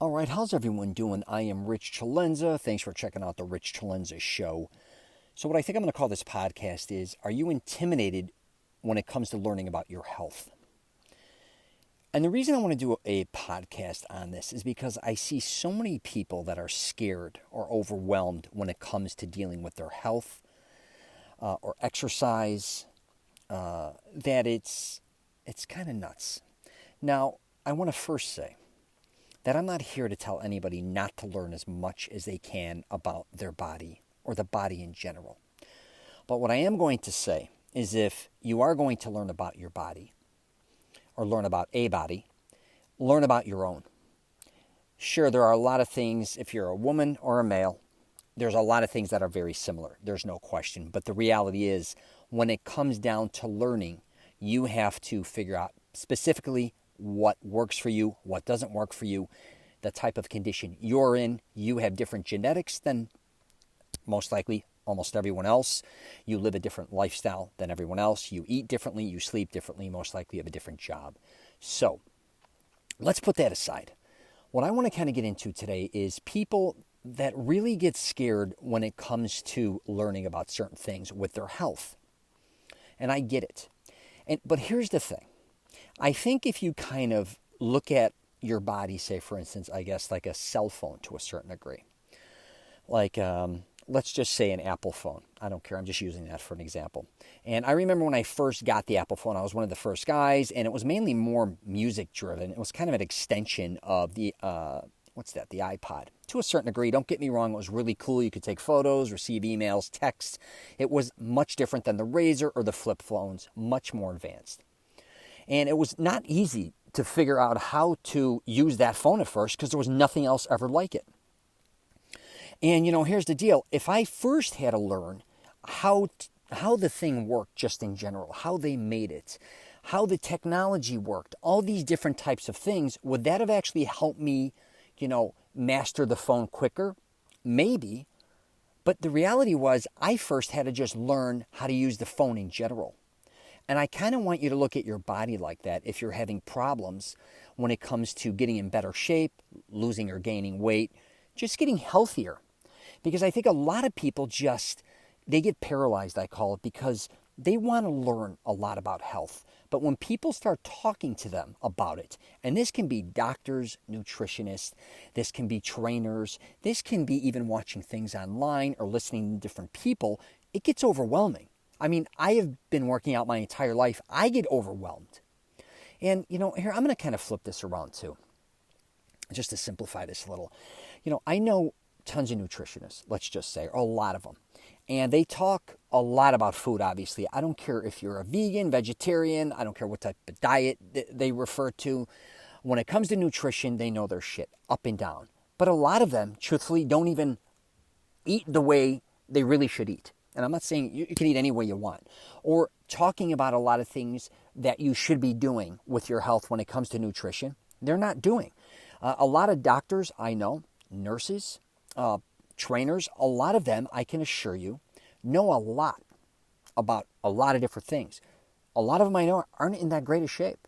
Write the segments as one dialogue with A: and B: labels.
A: All right, how's everyone doing? I am Rich Celenza. Thanks for checking out the Rich Celenza Show. So, what I think I'm going to call this podcast is, are you intimidated when it comes to learning about your health? And the reason I want to do a podcast on this is because I see so many people that are scared or overwhelmed when it comes to dealing with their health or exercise, that it's kind of nuts. Now, I want to first say that I'm not here to tell anybody not to learn as much as they can about their body or the body in general. But what I am going to say is, if you are going to learn about your body or learn about a body, learn about your own. Sure, there are a lot of things, if you're a woman or a male, there's a lot of things that are very similar. There's no question. But the reality is, when it comes down to learning, you have to figure out specifically what works for you, what doesn't work for you, the type of condition you're in. You have different genetics than most likely almost everyone else. You live a different lifestyle than everyone else. You eat differently, you sleep differently, most likely you have a different job. So let's put that aside. What I want to kind of get into today is people that really get scared when it comes to learning about certain things with their health. And I get it. But here's the thing. I think if you kind of look at your body, say, for instance, I guess like a cell phone to a certain degree, like let's just say an Apple phone. I don't care. I'm just using that for an example. And I remember when I first got the Apple phone, I was one of the first guys, and it was mainly more music driven. It was kind of an extension of the, the iPod. To a certain degree, don't get me wrong, it was really cool. You could take photos, receive emails, texts. It was much different than the Razr or the flip phones, much more advanced. And it was not easy to figure out how to use that phone at first because there was nothing else ever like it. And, here's the deal. If I first had to learn how the thing worked just in general, how they made it, how the technology worked, all these different types of things, would that have actually helped me, master the phone quicker? Maybe. But the reality was, I first had to just learn how to use the phone in general. And I kind of want you to look at your body like that if you're having problems when it comes to getting in better shape, losing or gaining weight, just getting healthier. Because I think a lot of people they get paralyzed, I call it, because they want to learn a lot about health. But when people start talking to them about it, and this can be doctors, nutritionists, this can be trainers, this can be even watching things online or listening to different people, it gets overwhelming. I mean, I have been working out my entire life. I get overwhelmed. And, here, I'm going to kind of flip this around too, just to simplify this a little. I know tons of nutritionists, let's just say, or a lot of them. And they talk a lot about food, obviously. I don't care if you're a vegan, vegetarian. I don't care what type of diet they refer to. When it comes to nutrition, they know their shit up and down. But a lot of them, truthfully, don't even eat the way they really should eat. And I'm not saying you can eat any way you want. Or talking about a lot of things that you should be doing with your health when it comes to nutrition, they're not doing. A lot of doctors I know, nurses, trainers, a lot of them, I can assure you, know a lot about a lot of different things. A lot of them I know aren't in that great a shape.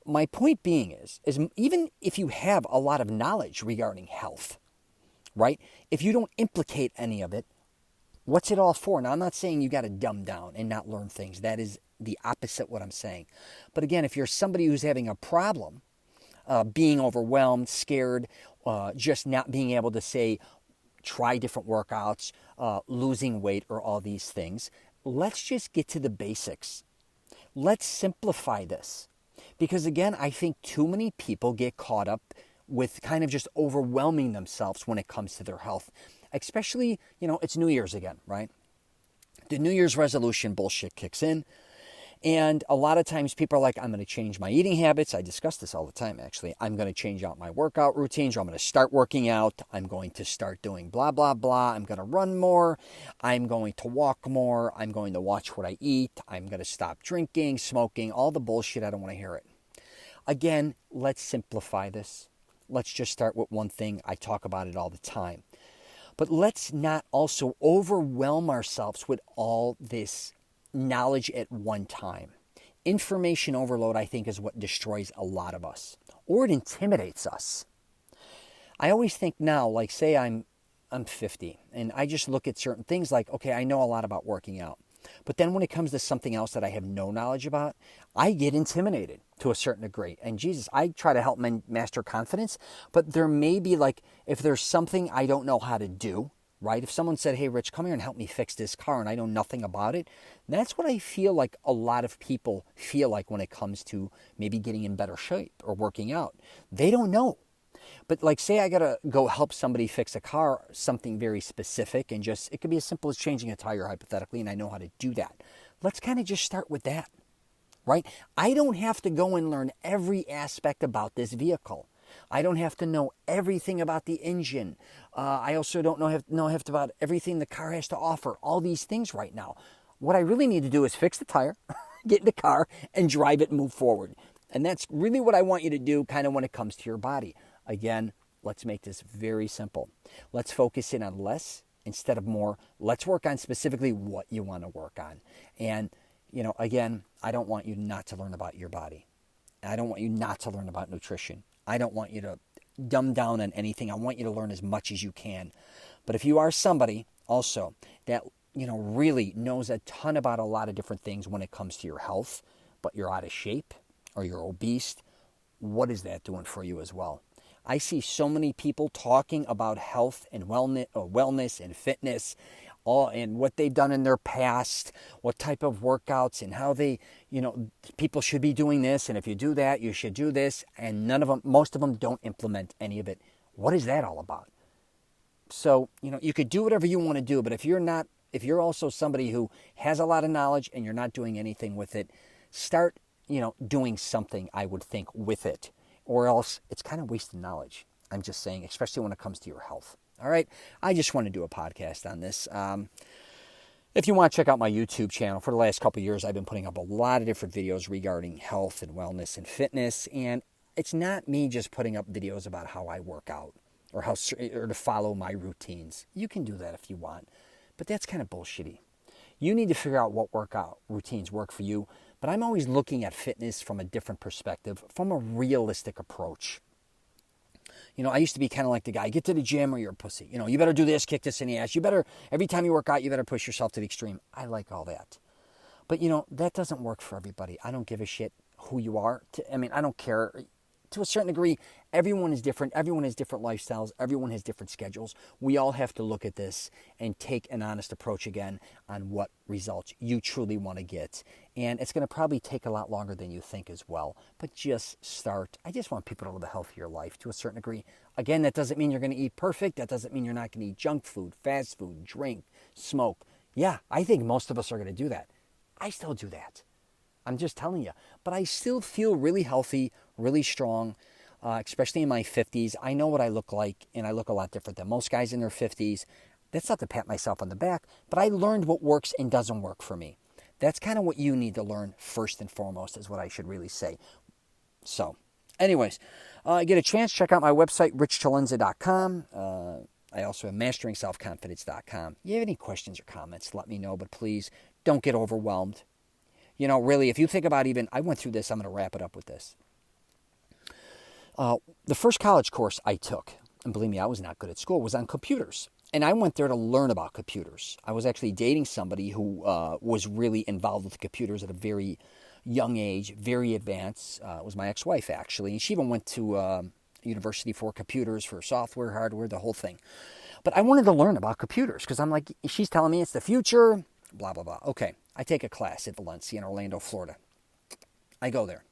A: My point being is even if you have a lot of knowledge regarding health, right? If you don't implicate any of it, what's it all for? Now, I'm not saying you got to dumb down and not learn things. That is the opposite what I'm saying. But again, if you're somebody who's having a problem, being overwhelmed, scared, just not being able to say, try different workouts, losing weight, or all these things, let's just get to the basics. Let's simplify this. Because again, I think too many people get caught up with kind of just overwhelming themselves when it comes to their health. Especially, it's New Year's again, right? The New Year's resolution bullshit kicks in. And a lot of times people are like, I'm going to change my eating habits. I discuss this all the time, actually. I'm going to change out my workout routines, or I'm going to start working out. I'm going to start doing blah, blah, blah. I'm going to run more. I'm going to walk more. I'm going to watch what I eat. I'm going to stop drinking, smoking, all the bullshit. I don't want to hear it. Again, let's simplify this. Let's just start with one thing. I talk about it all the time. But let's not also overwhelm ourselves with all this knowledge at one time. Information overload, I think, is what destroys a lot of us, or it intimidates us. I always think now, like say I'm 50 and I just look at certain things like, okay, I know a lot about working out. But then when it comes to something else that I have no knowledge about, I get intimidated to a certain degree. And Jesus, I try to help men master confidence, but there may be like, if there's something I don't know how to do, right? If someone said, hey, Rich, come here and help me fix this car and I know nothing about it, that's what I feel like a lot of people feel like when it comes to maybe getting in better shape or working out. They don't know. But like say I got to go help somebody fix a car, something very specific, and just, it could be as simple as changing a tire hypothetically, and I know how to do that. Let's kind of just start with that, right? I don't have to go and learn every aspect about this vehicle. I don't have to know everything about the engine. I also don't know about everything the car has to offer, all these things right now. What I really need to do is fix the tire, get in the car, and drive it and move forward. And that's really what I want you to do kind of when it comes to your body. Again, let's make this very simple. Let's focus in on less instead of more. Let's work on specifically what you want to work on. And, again, I don't want you not to learn about your body. I don't want you not to learn about nutrition. I don't want you to dumb down on anything. I want you to learn as much as you can. But if you are somebody also that, really knows a ton about a lot of different things when it comes to your health, but you're out of shape or you're obese, what is that doing for you as well? I see so many people talking about health and wellness and fitness, and what they've done in their past, what type of workouts and how they, people should be doing this. And if you do that, you should do this. And most of them don't implement any of it. What is that all about? So, you could do whatever you want to do, but if you're also somebody who has a lot of knowledge and you're not doing anything with it, start, doing something, I would think, with it. Or else it's kind of wasted knowledge. I'm just saying, especially when it comes to your health. All right? I just want to do a podcast on this. If you want to check out my YouTube channel, for the last couple of years, I've been putting up a lot of different videos regarding health and wellness and fitness. And it's not me just putting up videos about how I work out or to follow my routines. You can do that if you want. But that's kind of bullshitty. You need to figure out what workout routines work for you. But I'm always looking at fitness from a different perspective, from a realistic approach. I used to be kind of like the guy, get to the gym or you're a pussy. You better do this, kick this in the ass. Every time you work out, you better push yourself to the extreme. I like all that. But, that doesn't work for everybody. I don't give a shit who you are. I don't care. To a certain degree, everyone is different. Everyone has different lifestyles. Everyone has different schedules. We all have to look at this and take an honest approach again on what results you truly want to get. And it's going to probably take a lot longer than you think as well. But just start. I just want people to live a healthier life to a certain degree. Again, that doesn't mean you're going to eat perfect. That doesn't mean you're not going to eat junk food, fast food, drink, smoke. Yeah, I think most of us are going to do that. I still do that. I'm just telling you. But I still feel really healthy, really strong, especially in my 50s. I know what I look like, and I look a lot different than most guys in their 50s. That's not to pat myself on the back, but I learned what works and doesn't work for me. That's kind of what you need to learn first and foremost, is what I should really say. So, anyways, get a chance, check out my website, richcelenzapodcast.com. I also have masteringselfconfidence.com. If you have any questions or comments, let me know, but please don't get overwhelmed. Really, if you think about I went through this, I'm going to wrap it up with this. The first college course I took, and believe me, I was not good at school, was on computers. And I went there to learn about computers. I was actually dating somebody who was really involved with computers at a very young age, very advanced. It was my ex-wife, actually. And she even went to university for computers, for software, hardware, the whole thing. But I wanted to learn about computers because I'm like, she's telling me it's the future, blah, blah, blah. Okay, I take a class at Valencia in Orlando, Florida. I go there.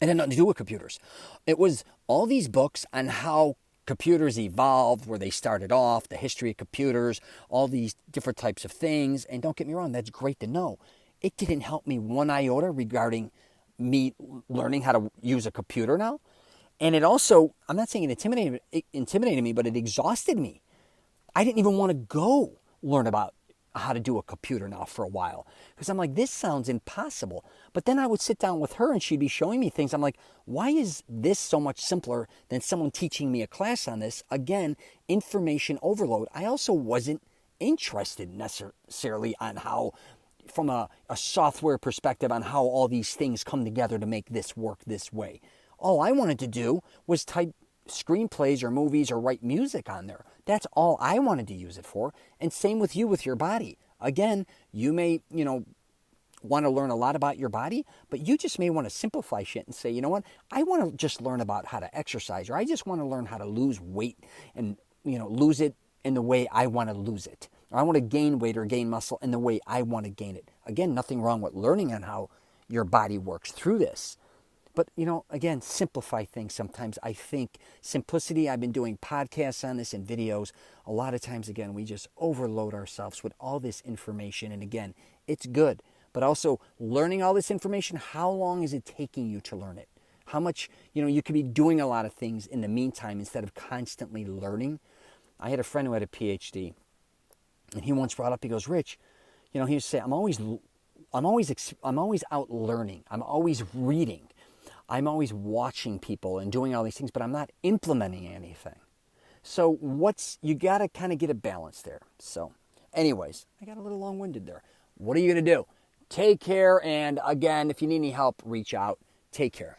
A: It had nothing to do with computers. It was all these books on how computers evolved, where they started off, the history of computers, all these different types of things. And don't get me wrong, that's great to know. It didn't help me one iota regarding me learning how to use a computer now. And it also, I'm not saying it intimidated me, but it exhausted me. I didn't even want to go learn about how to do a computer now for a while. Because I'm like, this sounds impossible. But then I would sit down with her and she'd be showing me things. I'm like, why is this so much simpler than someone teaching me a class on this? Again, information overload. I also wasn't interested necessarily on how, from a software perspective, on how all these things come together to make this work this way. All I wanted to do was type screenplays or movies or write music on there. That's all I wanted to use it for. And same with you with your body. Again, you may, want to learn a lot about your body, but you just may want to simplify shit and say, you know what, I want to just learn about how to exercise, or I just want to learn how to lose weight and, lose it in the way I want to lose it. Or I want to gain weight or gain muscle in the way I want to gain it. Again, nothing wrong with learning on how your body works through this. But, again, simplify things sometimes. I think simplicity, I've been doing podcasts on this and videos. A lot of times, again, we just overload ourselves with all this information. And again, it's good. But also learning all this information, how long is it taking you to learn it? How much, you could be doing a lot of things in the meantime instead of constantly learning. I had a friend who had a PhD, and he once brought up, he goes, Rich, he would say, I'm always out learning. I'm always reading. I'm always watching people and doing all these things, but I'm not implementing anything. So you got to kind of get a balance there. So anyways, I got a little long-winded there. What are you going to do? Take care, and again, if you need any help, reach out. Take care.